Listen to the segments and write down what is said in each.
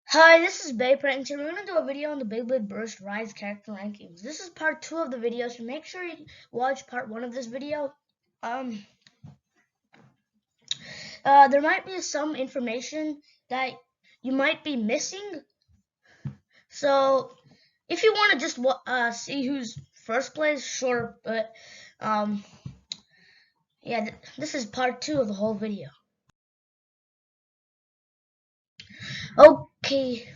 Hi, this is Beyblade, and today we're going to do a video on the Beyblade Burst Rise character rankings. This is part 2 of the video, so make sure you watch part 1 of this video. There might be some information that you might be missing, so if you want to just see who's first place, sure, but yeah, this is part 2 of the whole video. Okay.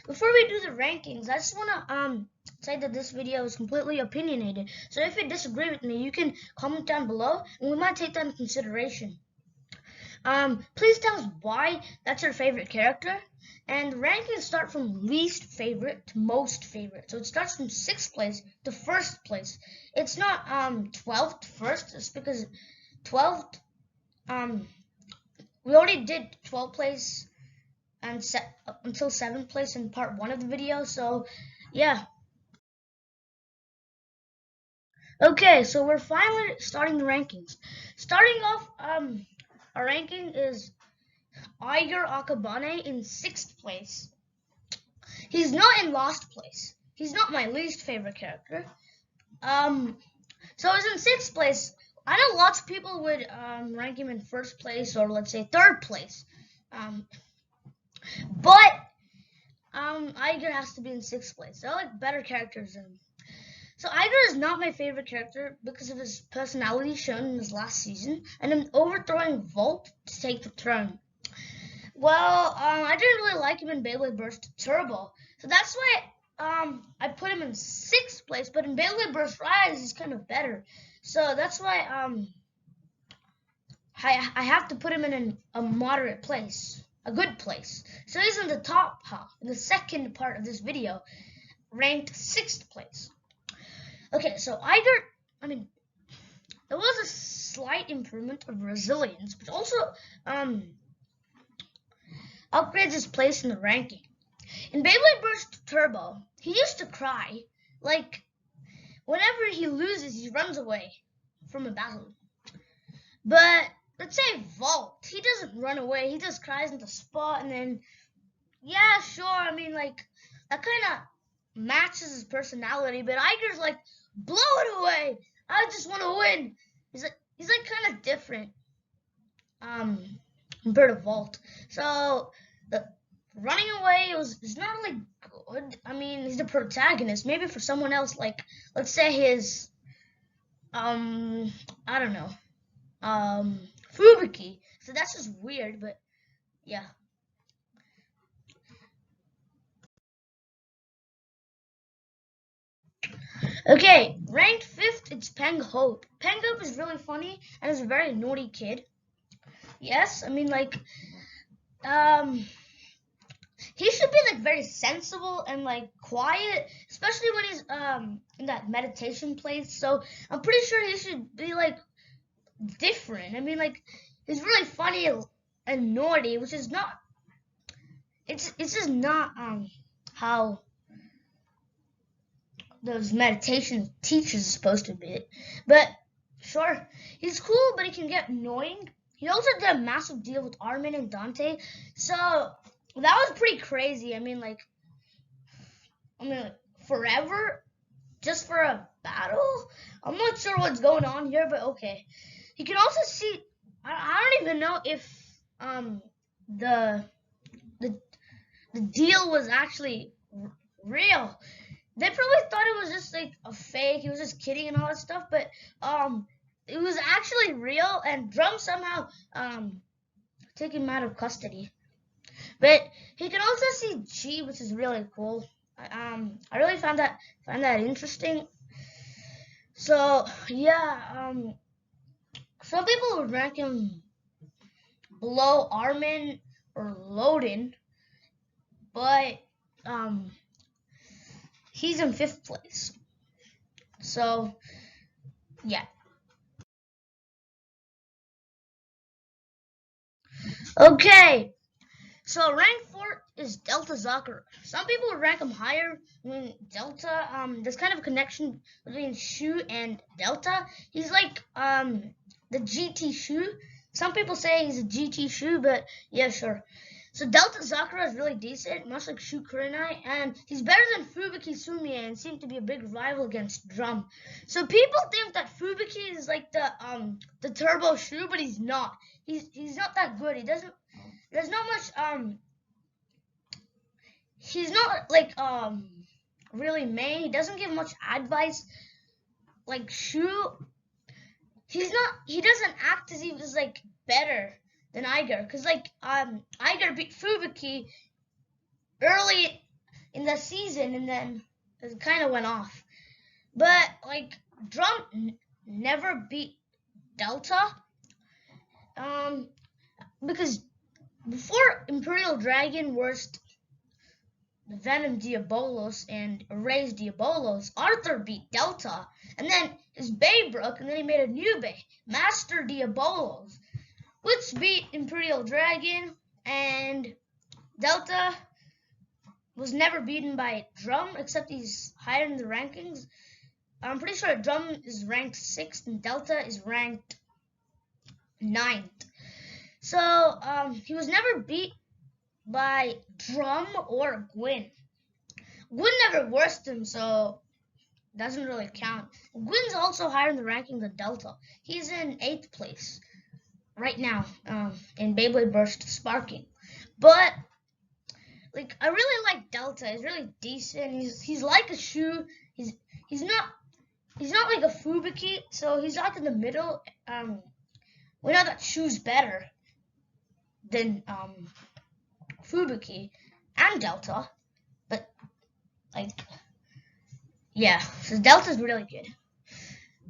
Before we do the rankings, I just want to say that this video is completely opinionated. So if you disagree with me, you can comment down below, and we might take that into consideration. Please tell us why that's your favorite character. And the rankings start from least favorite to most favorite. So it starts from 6th place to 1st place. It's not 12th to 1st. It's because 12th, we already did 12th place and until 7th place in part 1 of the video, so yeah. Okay, so we're finally starting the rankings. Starting off, our ranking is Iger Akabane in 6th place. He's not in last place. He's not my least favorite character. So he's in 6th place. I know lots of people would rank him in 1st place or let's say 3rd place. But Iger has to be in 6th place. I like better characters than him. So Iger is not my favorite character because of his personality shown in his last season and him overthrowing Volt to take the throne. Well, I didn't really like him in Beyblade Burst Turbo, so that's why I put him in 6th place. But in Beyblade Burst Rise, he's kind of better. So that's why I have to put him in a moderate place, a good place. So he's in the top half, in the second part of this video, ranked 6th place. Okay, so there was a slight improvement of resilience, but also upgrades his place in the ranking. In Beyblade Burst Turbo, he used to cry. Like, whenever he loses, he runs away from a battle. But, let's say Volt, he doesn't run away, he just cries in the spot, and then, yeah, sure, that kind of matches his personality, but Iger's like, blow it away. I just want to win. He's like kind of different compared to Volt. So the running away is not really good. He's the protagonist. Maybe for someone else, like let's say his I don't know, Fubuki. So that's just weird, but yeah. Okay, ranked 5th, it's Peng Hope. Peng Hope is really funny and is a very naughty kid. Yes, he should be like very sensible and like quiet, especially when he's in that meditation place. So I'm pretty sure he should be like different. He's really funny and naughty, which is not. It's just not how those meditation teachers are supposed to be. But sure, he's cool, but he can get annoying. He also did a massive deal with Armin and Dante, so that was pretty crazy. Forever just for a battle. I'm not sure what's going on here, but okay. You can also see. I don't even know if the deal was actually real. They probably thought it was just like a fake. He was just kidding and all that stuff, but it was actually real. And Drum somehow took him out of custody. But he can also see G, which is really cool. I really found that interesting. So yeah, some people would rank him below Armin or Loden, but he's in 5th place. So, yeah. Okay. So rank 4 is Delta Zakura. Some people would rank him higher. Delta, there's kind of a connection between Shu and Delta. He's like the GT Shu. Some people say he's a GT Shu, but yeah, sure. So Delta Sakura is really decent, much like Shu Kurenai, and he's better than Fubuki Sumie and seemed to be a big rival against Drum. So people think that Fubuki is like the Turbo Shu, but he's not. He's not that good. There's not much he's not like really main. He doesn't give much advice like Shu. He doesn't act as if he was like better than Iger, because like Iger beat Fubuki early in the season and then it kind of went off. But like Drum never beat Delta because before Imperial Dragon versed Venom Diabolos and Erased Diabolos, Arthur beat Delta, and then his Bay broke, and then he made a new Bay, Master Diabolos, which beat Imperial Dragon, and Delta was never beaten by Drum, except he's higher in the rankings. I'm pretty sure Drum is ranked 6th and Delta is ranked 9th. So he was never beat by Drum or Gwyn. Gwyn never worsed him, so doesn't really count. Gwyn's also higher in the ranking than Delta. He's in 8th place right now in Beyblade Burst Sparking. But like I really like Delta. He's really decent. He's like a Shu. He's not like a Fubuki, so he's like in the middle. We know that Shu's better than Fubuki and Delta, but like yeah, so Delta's really good.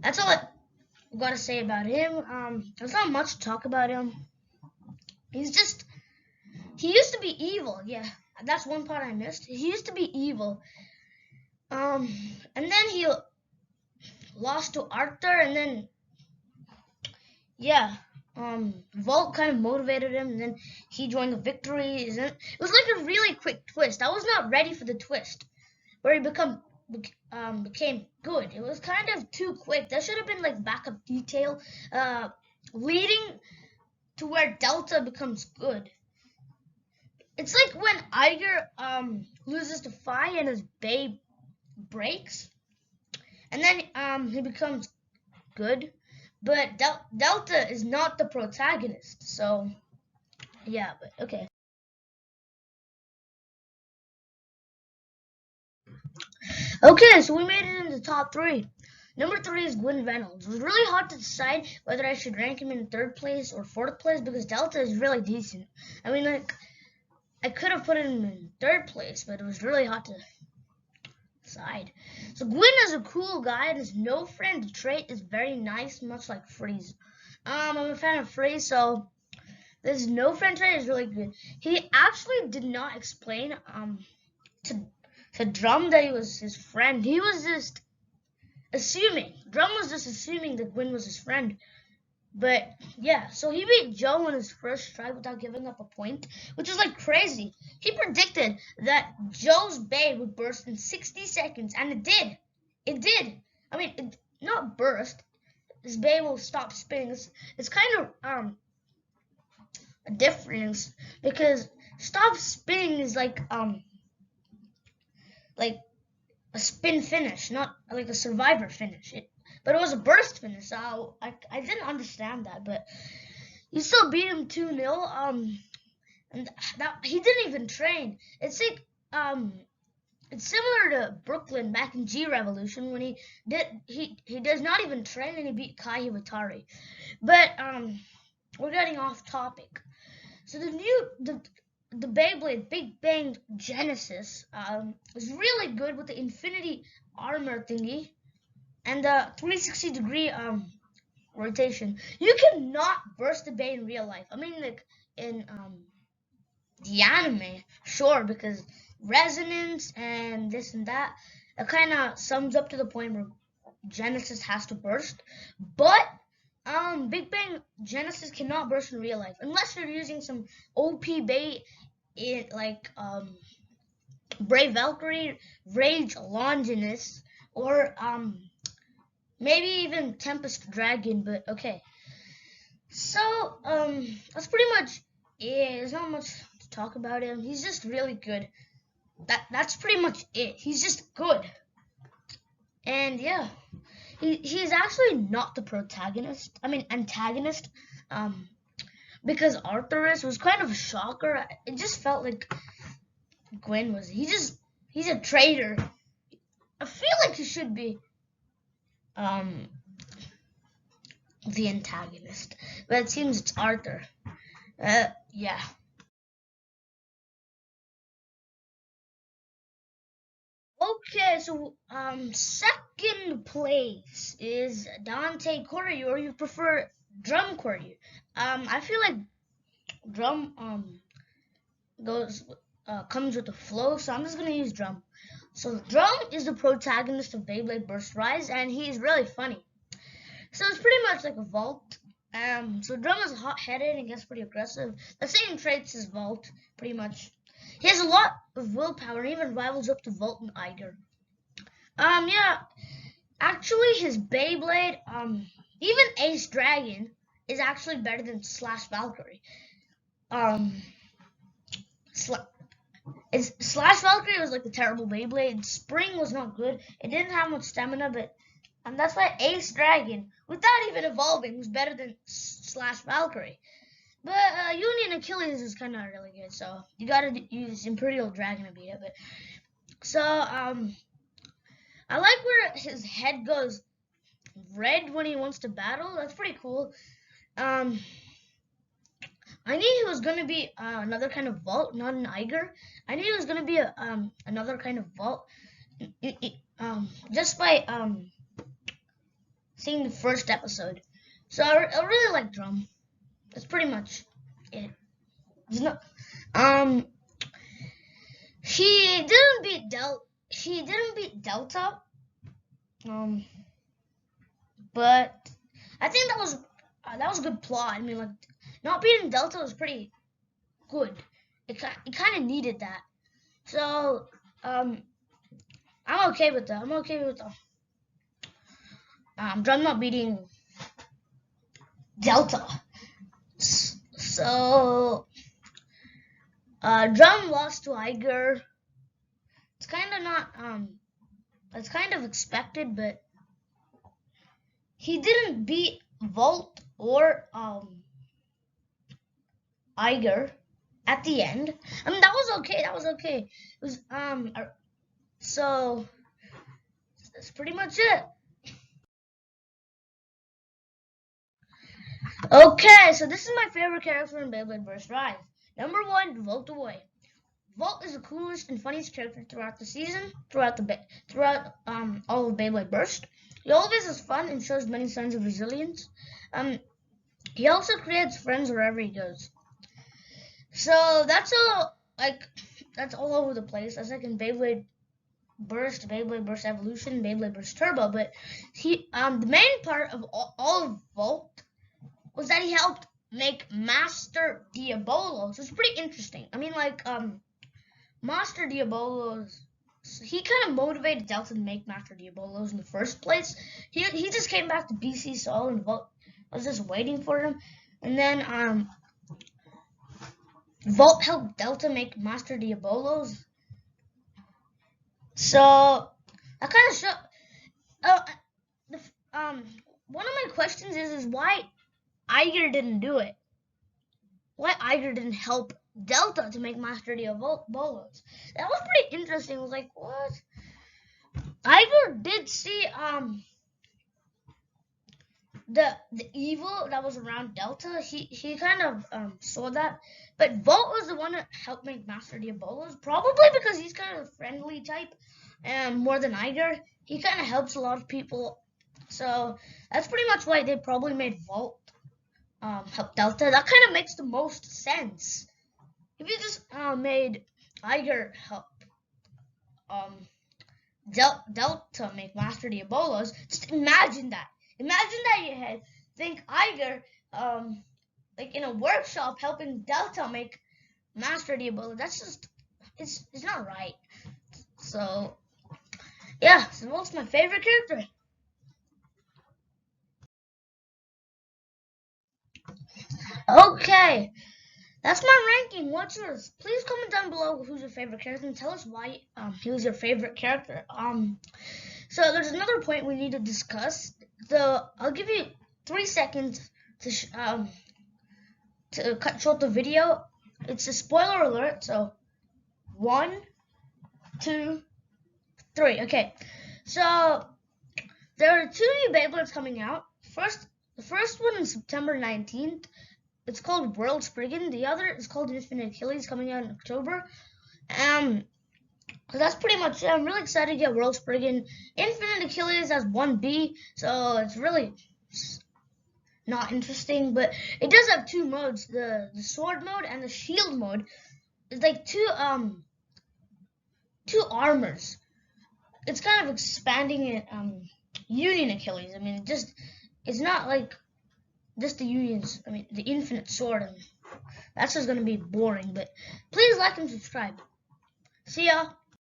That's all I gotta say about him. There's not much to talk about him. He used to be evil. Yeah, that's one part I missed. He used to be evil. And then he lost to Arthur, and then yeah, Volt kind of motivated him, and then he joined the victories. And it was like a really quick twist. I was not ready for the twist where he became good. It was kind of too quick. There should have been like backup detail leading to where Delta becomes good. It's like when Iger loses to Phi and his Bay breaks, and then he becomes good. But Delta is not the protagonist, so yeah. But okay. Okay, so we made it in the top 3. Number 3 is Gwyn Reynolds. It was really hard to decide whether I should rank him in 3rd place or 4th place because Delta is really decent. I mean, like, I could have put him in 3rd place, but it was really hard to decide. So Gwyn is a cool guy, and his no friend trait is very nice, much like Freeze. I'm a fan of Freeze, so this no friend trait is really good. He actually did not explain to Drum that he was his friend. He was just assuming. Drum was just assuming that Gwyn was his friend. But yeah, so he beat Joe in his first try without giving up a point, which is like crazy. He predicted that Joe's Bay would burst in 60 seconds, and it did. It did. I mean, it not burst. His Bay will stop spinning. It's kind of a difference because stop spinning is like a spin finish, not like a survivor finish. But it was a burst finish, so I didn't understand that. But you still beat him 2-0. And that he didn't even train. It's like it's similar to Brooklyn back in G Revolution when he does not even train and he beat Kai Hiwatari. But we're getting off topic. So the Beyblade Big Bang Genesis is really good with the Infinity Armor thingy and the 360-degree rotation. You cannot burst the Bay in real life. I mean, like in the anime, sure, because resonance and this and that, it kind of sums up to the point where Genesis has to burst. But Big Bang Genesis cannot burst in real life unless you're using some OP Bay, like Brave Valkyrie, Rage Longinus, or maybe even Tempest Dragon. But okay, so that's pretty much it. There's not much to talk about him. He's just really good. That's pretty much it. He's just good. And yeah, he's actually not the protagonist. I mean antagonist. Um, because Arthurus was kind of a shocker. It just felt like Gwen was. He's a traitor. I feel like he should be um the antagonist, but it seems it's Arthur. Yeah. Okay, so second place is Dante Koryu, or you prefer Drum Koryu. I feel like Drum goes comes with the flow, so I'm just gonna use Drum. So Drum is the protagonist of Beyblade Burst Rise, and he's really funny. So it's pretty much like a Vault. So Drum is hot-headed and gets pretty aggressive. The same traits as Vault, pretty much. He has a lot of willpower and even rivals up to Vault and Iger. Yeah, actually his Beyblade, even Ace Dragon is actually better than Slash Valkyrie. Um, Slash Valkyrie was like a terrible Beyblade. Spring was not good. It didn't have much stamina, but that's why Ace Dragon, without even evolving, was better than Slash Valkyrie. But Union Achilles is kind of really good, so you gotta use Imperial Dragon to beat it. But so I like where his head goes red when he wants to battle. That's pretty cool. I knew he was gonna be another kind of Vault, not an Iger. I knew he was gonna be another kind of Vault. Just by seeing the first episode. So I really like Drum. That's pretty much it. There's no, he didn't beat Delta. But I think that was a good plot. I mean, like not beating Delta was pretty good. It kind of needed that. So I'm okay with that. I'm okay with Drum not beating Delta. So Drum lost to Iger. It's kind of not it's kind of expected, but he didn't beat Vault or Iger at the end. I mean that was okay. That was okay. It was so that's pretty much it. Okay, so this is my favorite character in Beyblade Burst Rise. Number 1, Volt the Boy. Volt is the coolest and funniest character throughout the season, throughout all of Beyblade Burst. He always has fun and shows many signs of resilience. He also creates friends wherever he goes. So that's all over the place. That's like in Beyblade Burst Evolution, Beyblade Burst Turbo. But the main part of all of Volt was that he helped make Master Diabolos. It's pretty interesting. I mean, like Master Diabolos, he kind of motivated Delta to make Master Diabolos in the first place. He just came back to BC Sol and Volt was just waiting for him, and then Volt helped Delta make Master Diabolos. So I kind of one of my questions is why Iger didn't do it. Why Iger didn't help Delta to make Master Diabolos. That was pretty interesting. I was like, what? Iger did see the evil that was around Delta. He kind of saw that. But Volt was the one that helped make Master Diabolos. Probably because he's kind of a friendly type. More than Iger. He kind of helps a lot of people. So that's pretty much why they probably made Volt help Delta. That kind of makes the most sense. If you just made Iger help Delta make Master Diabolos, just imagine that. Imagine that you had think Iger like in a workshop helping Delta make Master Diabolos. That's just it's not right. So yeah, so Volt's my favorite character. Okay, That's my ranking. What's yours? Please comment down below who's your favorite character and tell us why he was your favorite character. So there's another point we need to discuss. I'll give you 3 seconds to cut short the video. It's a spoiler alert. So 1, 2, 3. Okay. So there are 2 new Beyblades coming out. The first one is September 19th. It's called World Spriggan. The other is called Infinite Achilles, coming out in October. So that's pretty much it. I'm really excited to get World Spriggan. Infinite Achilles has 1B, so it's really not interesting. But it does have 2 modes: the sword mode and the shield mode. It's like two armors. It's kind of expanding it. Union Achilles. I mean, it's not like just the unions. I mean, the infinite sword. And that's just gonna be boring. But please like and subscribe. See ya.